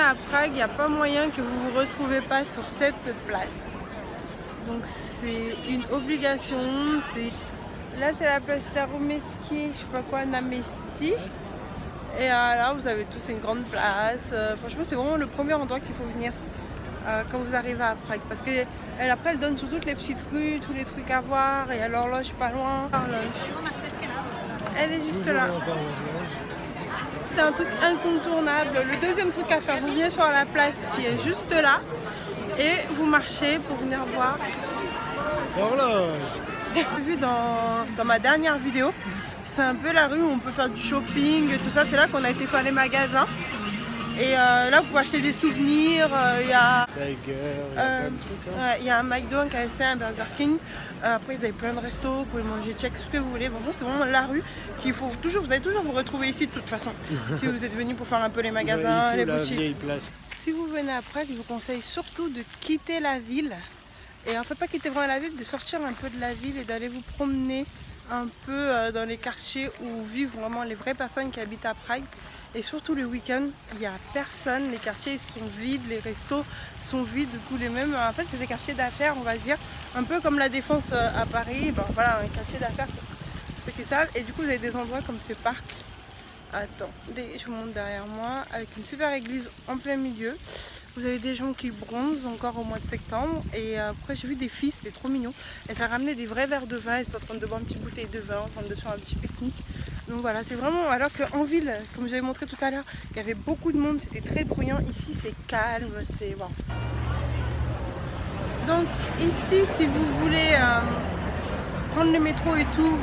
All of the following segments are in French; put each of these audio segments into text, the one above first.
à Prague, il n'y a pas moyen que vous ne vous retrouvez pas sur cette place. Donc c'est une obligation. Là c'est la place Staroměstské, je sais pas quoi, Náměstí. Et là vous avez tout, c'est une grande place. Franchement c'est vraiment le premier endroit qu'il faut venir quand vous arrivez à Prague. Parce que après elle donne sur toutes les petites rues, tous les trucs à voir. Et à l'horloge pas loin. Elle est juste là. C'est un truc incontournable. Le deuxième truc à faire, vous venez sur la place qui est juste là. Et vous marchez pour venir voir. J'ai vu dans ma dernière vidéo, c'est un peu la rue où on peut faire du shopping et tout ça. C'est là qu'on a été faire les magasins. Et là vous pouvez acheter des souvenirs. Il y a un McDo, un KFC, un Burger King. Après vous avez plein de restos, vous pouvez manger check ce que vous voulez. Bon, c'est vraiment la rue qu'il faut toujours. Vous allez toujours vous retrouver ici de toute façon. Si vous êtes venu pour faire un peu les magasins, ici, les la boutiques. vieille place. Si vous venez à Prague, je vous conseille surtout de quitter la ville. Et en fait pas quitter vraiment la ville, de sortir un peu de la ville et d'aller vous promener un peu dans les quartiers où vivent vraiment les vraies personnes qui habitent à Prague. Et surtout le week-end, il n'y a personne, les quartiers sont vides, les restos sont vides, du coup les mêmes. En fait c'est des quartiers d'affaires on va dire, un peu comme la Défense à Paris, ben, voilà un quartier d'affaires pour ceux qui savent. Et du coup vous avez des endroits comme ce parc. Attendez, je vous montre derrière moi, avec une super église en plein milieu. Vous avez des gens qui bronzent encore au mois de septembre. Et après j'ai vu des filles, c'était trop mignon. Elles ont ramené des vrais verres de vin, elles étaient en train de boire une petite bouteille de vin, en train de faire un petit pique-nique. Donc voilà, c'est vraiment, alors qu'en ville, comme je vous avais montré tout à l'heure, il y avait beaucoup de monde, c'était très bruyant. Ici c'est calme, c'est bon. Donc ici, si vous voulez prendre le métro et tout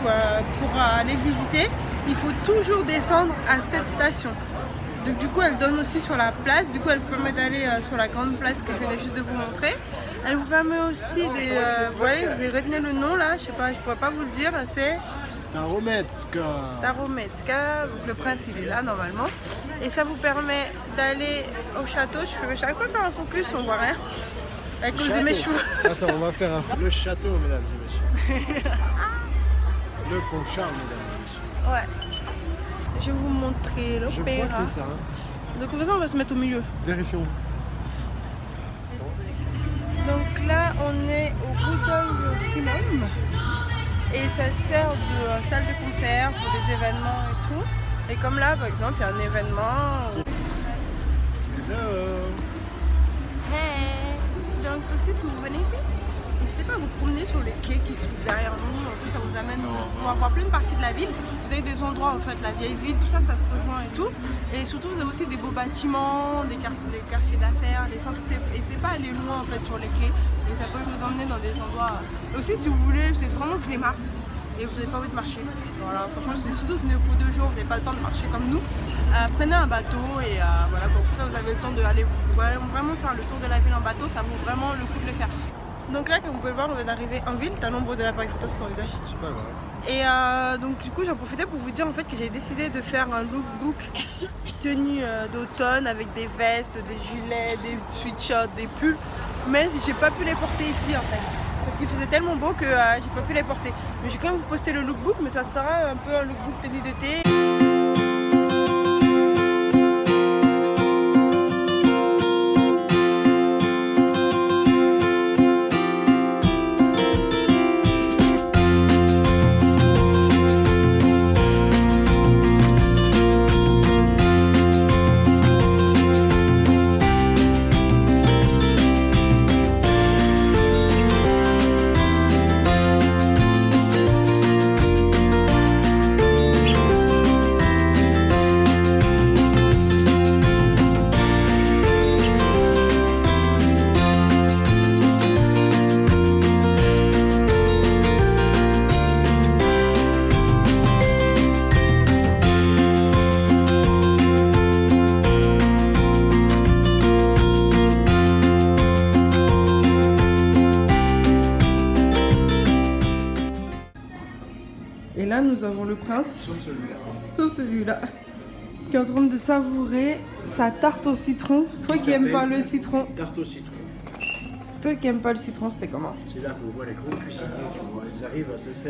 pour aller visiter, il faut toujours descendre à cette station. Donc du coup elle donne aussi sur la place, du coup elle vous permet d'aller sur la grande place que je venais juste de vous montrer. Elle vous permet aussi de, voilà, vous retenez le nom là, je sais pas, je pourrais pas vous le dire, c'est Staroměstské, donc le prince il est là normalement. Et ça vous permet d'aller au château, je n'arrive pas à faire un focus, on voit rien. À cause de mes cheveux. Attends, on va faire le château mesdames et messieurs. Le pont Charles mesdames et messieurs. Ouais. Je vais vous montrer l'opéra. Je crois que c'est ça. Hein. Donc on va se mettre au milieu. Vérifions. Donc là on est au Rudolfinum et ça sert de salle de concert pour des événements et tout. Et comme là par exemple il y a un événement. Hello. Hey. Donc aussi si vous venez ici, n'hésitez pas à vous promener sur les quais qui se trouvent derrière nous. En plus ça vous amène à voir plein de parties de la ville. Vous avez des endroits en fait, la vieille ville, tout ça, ça se rejoint et tout. Et surtout vous avez aussi des beaux bâtiments, des quartiers d'affaires, les centres. N'hésitez pas à aller loin en fait sur les quais. Et ça peut vous emmener dans des endroits. Et aussi si vous voulez, vous êtes vraiment flemmard et vous n'avez pas envie de marcher. Voilà, franchement surtout venez pour 2 jours, vous n'avez pas le temps de marcher comme nous. Prenez un bateau et voilà, comme ça vous avez le temps d'aller vraiment faire le tour de la ville en bateau, ça vaut vraiment le coup de le faire. Donc là, comme vous pouvez le voir, on vient d'arriver en ville. T'as l'ombre de l'appareil photo sur ton visage. C'est pas grave. Et donc du coup, j'en profitais pour vous dire en fait que j'ai décidé de faire un lookbook tenue d'automne avec des vestes, des gilets, des sweatshirts, des pulls. Mais j'ai pas pu les porter ici en fait. Parce qu'il faisait tellement beau que j'ai pas pu les porter. Mais je vais quand même vous poster le lookbook, mais ça sera un peu un lookbook tenue d'été. Et là, nous avons le prince, sauf celui-là, qui est en train de savourer sa tarte au citron. Toi qui n'aimes pas le citron. Tarte au citron. Toi qui n'aimes pas le citron, c'était comment? C'est là qu'on voit les gros cuisiniers, tu vois, ils arrivent à te faire